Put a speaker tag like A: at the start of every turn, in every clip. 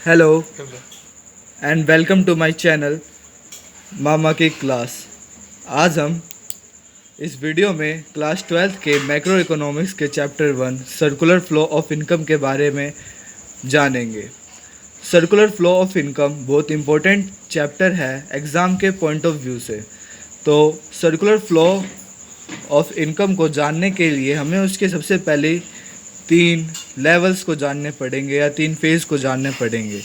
A: Hello and welcome to my channel मामा की class. आज हम इस वीडियो में क्लास 12th के मैक्रो इकोनॉमिक्स के chapter 1 circular flow of income के बारे में जानेंगे। सर्कुलर फ्लो ऑफ इनकम बहुत इम्पोर्टेंट चैप्टर है एग्ज़ाम के पॉइंट ऑफ व्यू से। तो सर्कुलर फ्लो ऑफ इनकम को जानने के लिए हमें उसके सबसे पहले 3 लेवल्स को जानने पड़ेंगे या 3 फेज़ को जानने पड़ेंगे।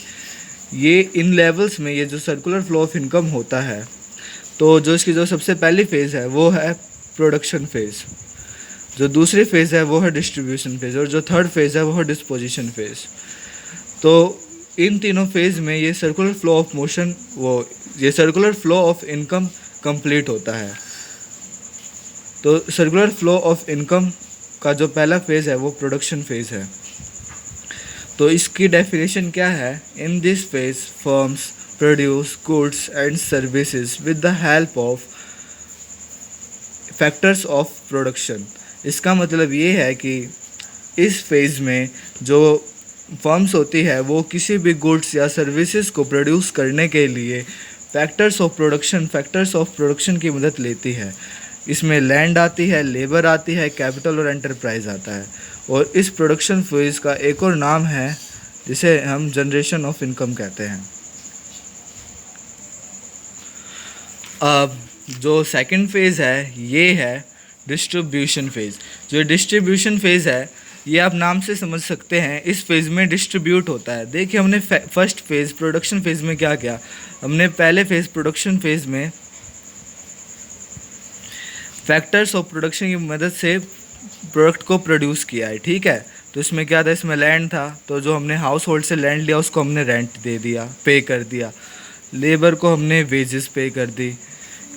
A: ये इन लेवल्स में ये जो सर्कुलर फ्लो ऑफ इनकम होता है, तो जो इसकी जो सबसे पहली फ़ेज़ है वो है प्रोडक्शन फ़ेज़, जो दूसरी फ़ेज़ है वो है डिस्ट्रीब्यूशन फ़ेज़ और जो थर्ड फ़ेज़ है वो है डिस्पोजिशन फ़ेज़। तो इन तीनों फेज़ में ये सर्कुलर फ्लो ऑफ मोशन ये circular flow of income complete होता है। तो सर्कुलर फ्लो ऑफ इनकम का जो पहला फेज़ है वो प्रोडक्शन फेज़ है। तो इसकी डेफिनेशन क्या है? In this phase firms produce goods and services with the help of factors of production. इसका मतलब ये है कि इस फेज़ में जो फर्म्स होती है वो किसी भी गुड्स या सर्विसेज को प्रोड्यूस करने के लिए फैक्टर्स ऑफ प्रोडक्शन की मदद लेती है। इसमें लैंड आती है, लेबर आती है, कैपिटल और एंटरप्राइज आता है। और इस प्रोडक्शन फेज़ का एक और नाम है जिसे हम जनरेशन ऑफ इनकम कहते हैं। अब जो सेकंड फेज़ है ये है डिस्ट्रीब्यूशन फेज़। जो डिस्ट्रीब्यूशन फेज़ है ये आप नाम से समझ सकते हैं, इस फेज़ में डिस्ट्रीब्यूट होता है। देखिए हमने फर्स्ट फेज़ प्रोडक्शन फेज़ में क्या किया, हमने पहले फेज़ प्रोडक्शन फेज़ में फैक्टर्स ऑफ प्रोडक्शन की मदद से प्रोडक्ट को प्रोड्यूस किया है, ठीक है। तो इसमें क्या था, इसमें लैंड था, तो जो हमने हाउस होल्ड से लैंड लिया उसको हमने रेंट दे दिया, पे कर दिया। लेबर को हमने वेजेस पे कर दी,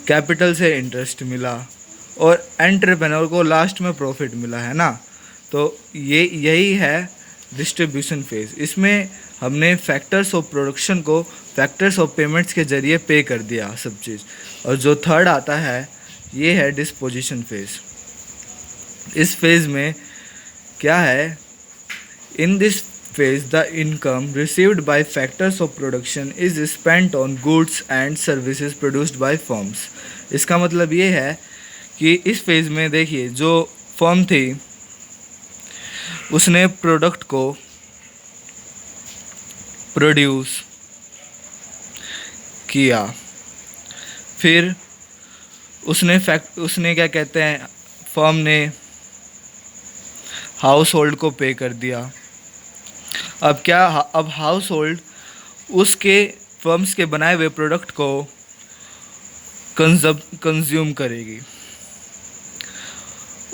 A: कैपिटल से इंटरेस्ट मिला और एंटरप्रेन्योर को लास्ट में प्रॉफिट मिला, है ना। तो यही है डिस्ट्रीब्यूशन फेज़। इसमें हमने फैक्टर्स ऑफ प्रोडक्शन को फैक्टर्स ऑफ पेमेंट्स के ज़रिए पे कर दिया सब चीज़। और जो थर्ड आता है ये है डिस्पोजिशन फेज़। इस फेज़ में क्या है, in this phase the income received by factors of production is spent on goods and services produced by firms। इसका मतलब ये है कि इस फेज़ में देखिए जो फर्म थी उसने प्रोडक्ट को प्रोड्यूस किया, फिर उसने क्या कहते हैं, फर्म ने हाउस होल्ड को पे कर दिया। अब हाउस होल्ड उसके फर्म्स के बनाए हुए प्रोडक्ट को कंज्यूम करेगी।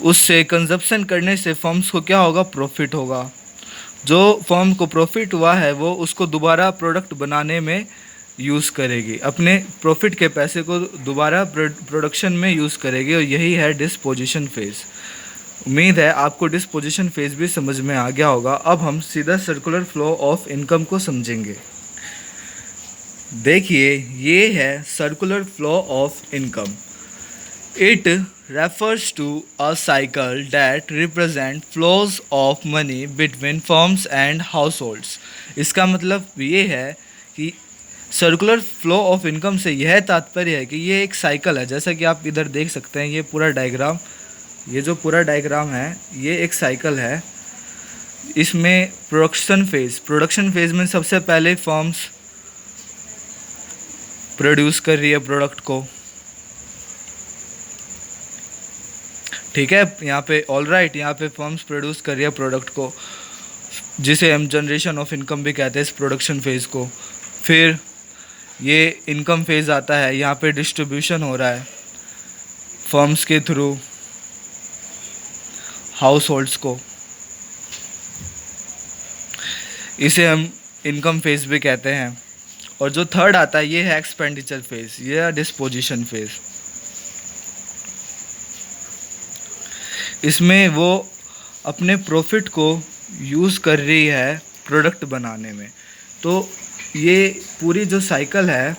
A: उससे कंजप्शन करने से फर्म्स को क्या होगा, प्रॉफिट होगा। जो फर्म को प्रॉफिट हुआ है वो उसको दोबारा प्रोडक्ट बनाने में यूज़ करेगी, अपने प्रॉफिट के पैसे को दोबारा प्रोडक्शन में यूज़ करेगी। और यही है डिस्पोजिशन फेज़। उम्मीद है आपको डिस्पोजिशन फेज़ भी समझ में आ गया होगा। अब हम सीधा सर्कुलर फ्लो ऑफ इनकम को समझेंगे। देखिए ये है circular flow of income. It refers to a cycle that represent flows of money between firms and households। इसका मतलब ये है कि सर्कुलर फ्लो ऑफ इनकम से यह तात्पर्य है कि ये एक साइकिल है। जैसा कि आप इधर देख सकते हैं, ये जो पूरा डायग्राम है ये एक साइकिल है। इसमें प्रोडक्शन फेज़ में सबसे पहले फर्म्स प्रोड्यूस कर रही है प्रोडक्ट को, ठीक है। यहाँ पे ऑलराइट, यहाँ पे फर्म्स प्रोड्यूस कर रही है प्रोडक्ट को, जिसे हम जनरेशन ऑफ इनकम भी कहते हैं इस प्रोडक्शन फेज़ को। फिर ये इनकम फेज़ आता है, यहाँ पे डिस्ट्रीब्यूशन हो रहा है फर्म्स के थ्रू हाउस होल्ड्स को, इसे हम इनकम फेज़ भी कहते हैं। और जो थर्ड आता है ये है एक्सपेंडिचर फेज़, ये है डिस्पोजिशन फेज़। इसमें वो अपने प्रॉफिट को यूज़ कर रही है प्रोडक्ट बनाने में। तो ये पूरी जो साइकिल है,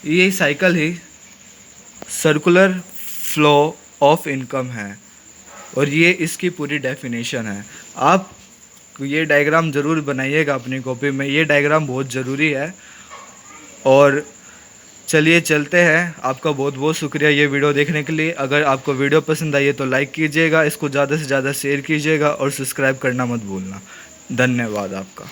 A: ये cycle he circular flow of income है और ये इसकी पूरी डेफिनेशन है। आप ये डायग्राम ज़रूर बनाइएगा अपनी कॉपी में, ये डायग्राम बहुत ज़रूरी है। और चलिए चलते हैं। आपका बहुत बहुत शुक्रिया ये वीडियो देखने के लिए। अगर आपको वीडियो पसंद आई है तो लाइक कीजिएगा, इसको ज़्यादा से ज़्यादा शेयर कीजिएगा और सब्सक्राइब करना मत भूलना। धन्यवाद आपका।